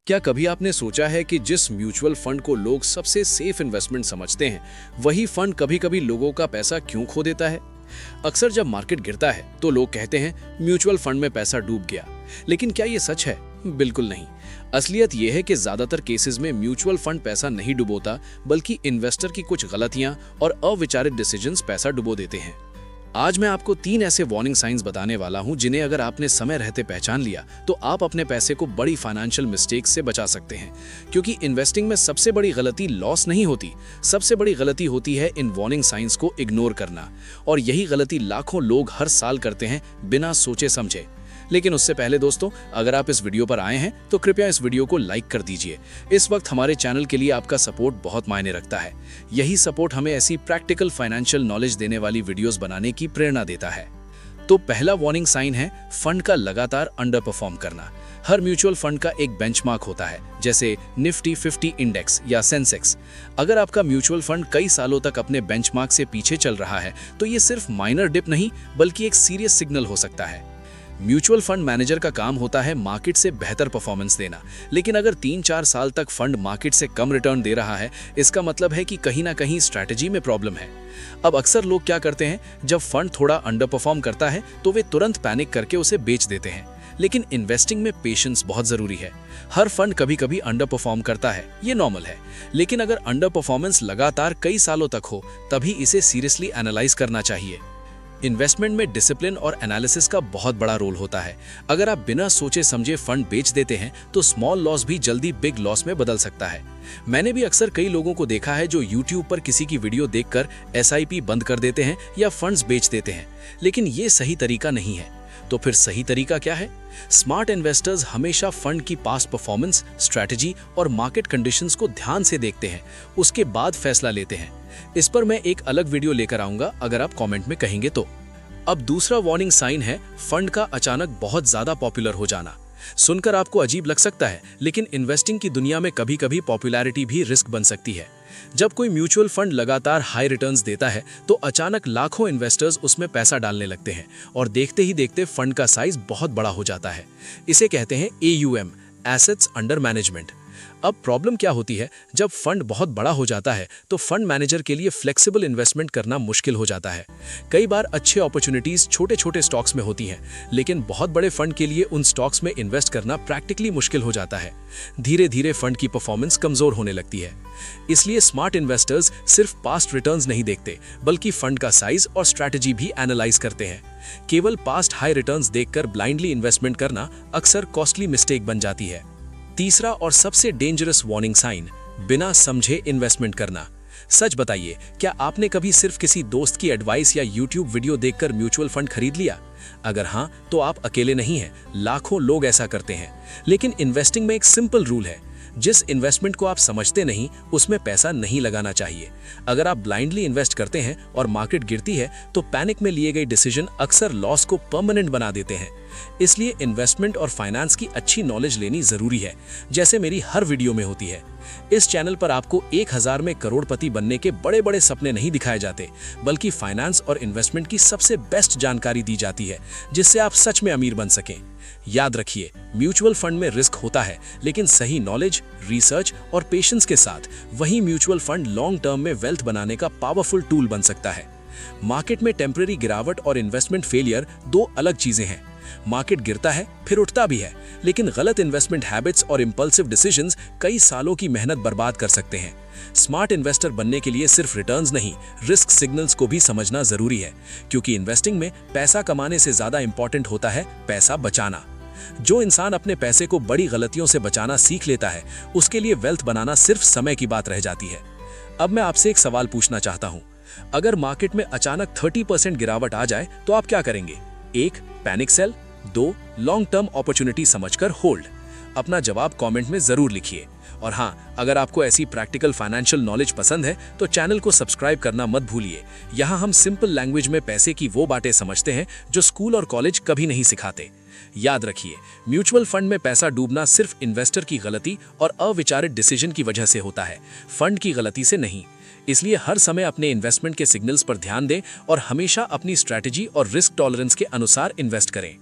क्या कभी आपने सोचा है कि जिस म्यूचुअल फंड को लोग सबसे सेफ इन्वेस्टमेंट समझते हैं, वही फंड कभी-कभी लोगों का पैसा क्यों खो देता है? अक्सर जब मार्केट गिरता है तो लोग कहते हैं म्यूचुअल फंड में पैसा डूब गया, लेकिन क्या ये सच है? बिल्कुल नहीं। असलियत यह है कि ज्यादातर केसेस में म्यूचुअल फंड पैसा नहीं डुबोता, बल्कि इन्वेस्टर की कुछ गलतियां और अविचारित डिसीजंस पैसा डुबो देते हैं। आज मैं आपको 3 ऐसे वार्निंग साइंस बताने वाला हूं जिन्हें अगर आपने समय रहते पहचान लिया तो आप अपने पैसे को बड़ी फाइनेंशियल मिस्टेक्स से बचा सकते हैं। क्योंकि इन्वेस्टिंग में सबसे बड़ी गलती लॉस नहीं होती, सबसे बड़ी गलती होती है इन वार्निंग साइंस को इग्नोर करना। और यही गलती लाखों लोग हर साल करते हैं बिना सोचे समझे। लेकिन उससे पहले दोस्तों, अगर आप इस वीडियो पर आए हैं तो कृपया इस वीडियो को लाइक कर दीजिए। इस वक्त हमारे चैनल के लिए आपका सपोर्ट बहुत मायने रखता है। यही सपोर्ट हमें ऐसी प्रैक्टिकल फाइनेंशियल नॉलेज देने वाली वीडियोस बनाने की प्रेरणा देता है। तो पहला वार्निंग साइन है फंड का लगातार अंडर परफॉर्म करना। हर म्यूचुअल फंड का एक बेंचमार्क होता है, जैसे निफ्टी 50 इंडेक्स या सेंसेक्स। अगर आपका म्यूचुअल फंड कई सालों तक अपने बेंचमार्क से पीछे चल रहा है तो ये सिर्फ माइनर डिप नहीं बल्कि एक सीरियस सिग्नल हो सकता है। म्यूचुअल फंड मैनेजर का काम होता है मार्केट से बेहतर परफॉर्मेंस देना, लेकिन अगर 3-4 साल तक फंड मार्केट से कम रिटर्न दे रहा है, इसका मतलब है कि कहीं ना कहीं स्ट्रैटेजी में प्रॉब्लम है। अब अक्सर लोग क्या करते हैं, जब फंड थोड़ा अंडर परफॉर्म करता है तो वे तुरंत पैनिक करके उसे बेच देते हैं। लेकिन इन्वेस्टिंग में पेशेंस बहुत जरूरी है। हर फंड कभी कभी अंडर परफॉर्म करता है, ये नॉर्मल है। लेकिन अगर अंडर परफॉर्मेंस लगातार कई सालों तक हो तभी इसे सीरियसली एनालाइज करना चाहिए। इन्वेस्टमेंट में डिसिप्लिन और एनालिसिस का बहुत बड़ा रोल होता है। अगर आप बिना सोचे समझे फंड बेच देते हैं तो स्मॉल लॉस भी जल्दी बिग लॉस में बदल सकता है। मैंने भी अक्सर कई लोगों को देखा है जो YouTube पर किसी की वीडियो देखकर SIP बंद कर देते हैं या फंड्स बेच देते हैं, लेकिन ये सही तरीका नहीं है। तो फिर सही तरीका क्या है? स्मार्ट इन्वेस्टर्स हमेशा फंड की पास्ट परफॉर्मेंस, स्ट्रैटेजी और मार्केट कंडीशंस को ध्यान से देखते हैं, उसके बाद फैसला लेते हैं। इस पर मैं एक अलग वीडियो लेकर आऊंगा अगर आप कमेंट में कहेंगे तो। अब दूसरा वार्निंग साइन है फंड का अचानक बहुत ज्यादा पॉपुलर हो जाना। सुनकर आपको अजीब लग सकता है, लेकिन इन्वेस्टिंग की दुनिया में कभी-कभी पॉपुलैरिटी भी रिस्क बन सकती है। जब कोई म्यूचुअल फंड लगातार हाई रिटर्न्स देता है तो अचानक लाखों इन्वेस्टर्स उसमें पैसा डालने लगते हैं और देखते ही देखते फंड का साइज बहुत बड़ा हो जाता है। इसे कहते हैं AUM, एसेट्स अंडर मैनेजमेंट। अब प्रॉब्लम क्या होती है, जब फंड बहुत बड़ा हो जाता है तो फंड मैनेजर के लिए फ्लेक्सिबल इन्वेस्टमेंट करना मुश्किल हो जाता है। कई बार अच्छे अपॉर्चुनिटीज छोटे छोटे स्टॉक्स में होती हैं, लेकिन बहुत बड़े फंड के लिए उन स्टॉक्स में इन्वेस्ट करना प्रैक्टिकली मुश्किल हो जाता है। धीरे धीरे फंड की परफॉर्मेंस कमजोर होने लगती है। इसलिए स्मार्ट इन्वेस्टर्स सिर्फ पास्ट रिटर्न्स नहीं देखते, बल्कि फंड का साइज और स्ट्रैटेजी भी एनालाइज करते हैं। केवल पास्ट हाई रिटर्न्स देखकर ब्लाइंडली इन्वेस्टमेंट करना अक्सर कॉस्टली मिस्टेक बन जाती है। तीसरा और सबसे डेंजरस वार्निंग साइन, बिना समझे इन्वेस्टमेंट करना। सच बताइए, क्या आपने कभी सिर्फ किसी दोस्त की एडवाइस या YouTube वीडियो देखकर म्यूचुअल फंड खरीद लिया? अगर हाँ, तो आप अकेले नहीं हैं, लाखों लोग ऐसा करते हैं। लेकिन इन्वेस्टिंग में एक सिंपल रूल है, जिस इन्वेस्टमेंट को आप समझते नहीं उसमें पैसा नहीं लगाना चाहिए। अगर आप ब्लाइंडली इन्वेस्ट करते हैं और मार्केट गिरती है तो पैनिक में लिए गए डिसीजन अक्सर लॉस को परमानेंट बना देते हैं। इसलिए इन्वेस्टमेंट और फाइनेंस की अच्छी नॉलेज लेनी जरूरी है, जैसे मेरी हर वीडियो में होती है। इस चैनल पर आपको 1000 में करोड़पति बनने के बड़े बड़े सपने नहीं दिखाए जाते, बल्कि फाइनेंस और इन्वेस्टमेंट की सबसे बेस्ट जानकारी दी जाती है, जिससे आप सच में अमीर बन सकें। याद रखिए, म्यूचुअल फंड में रिस्क होता है, लेकिन सही नॉलेज, रिसर्च और पेशेंस के साथ वही म्यूचुअल फंड लॉन्ग टर्म में वेल्थ बनाने का पावरफुल टूल बन सकता है। मार्केट में टेम्परेरी गिरावट और इन्वेस्टमेंट फेलियर दो अलग चीजें हैं। मार्केट गिरता है फिर उठता भी है, लेकिन गलत इन्वेस्टमेंट हैबिट्स और इंपल्सिव डिसीजंस कई सालों की मेहनत बर्बाद कर सकते हैं। स्मार्ट इन्वेस्टर बनने के लिए सिर्फ रिटर्न्स नहीं, रिस्क सिग्नल्स को भी समझना जरूरी है, क्योंकि इन्वेस्टिंग में पैसा कमाने से ज्यादा इंपॉर्टेंट होता है पैसा बचाना। जो इंसान अपने पैसे को बड़ी गलतियों से बचाना सीख लेता है, उसके लिए वेल्थ बनाना सिर्फ समय की बात रह जाती है। अब मैं आपसे एक सवाल पूछना चाहता हूं, अगर मार्केट में अचानक 30% गिरावट आ जाए तो आप क्या करेंगे? 1. Panic sell, 2. Long term opportunity समझकर होल्ड। अपना जवाब कमेंट में जरूर लिखिए। और हाँ, अगर आपको ऐसी प्रैक्टिकल फाइनेंशियल नॉलेज पसंद है तो चैनल को सब्सक्राइब करना मत भूलिए। यहाँ हम सिंपल लैंग्वेज में पैसे की वो बातें समझते हैं जो स्कूल और कॉलेज कभी नहीं सिखाते। याद रखिए, म्यूचुअल फंड में पैसा डूबना सिर्फ इन्वेस्टर की गलती और अविचारित डिसीजन की वजह से होता है, फंड की गलती से नहीं। इसलिए हर समय अपने इन्वेस्टमेंट के सिग्नल्स पर ध्यान दें और हमेशा अपनी स्ट्रैटेजी और रिस्क टॉलरेंस के अनुसार इन्वेस्ट करें।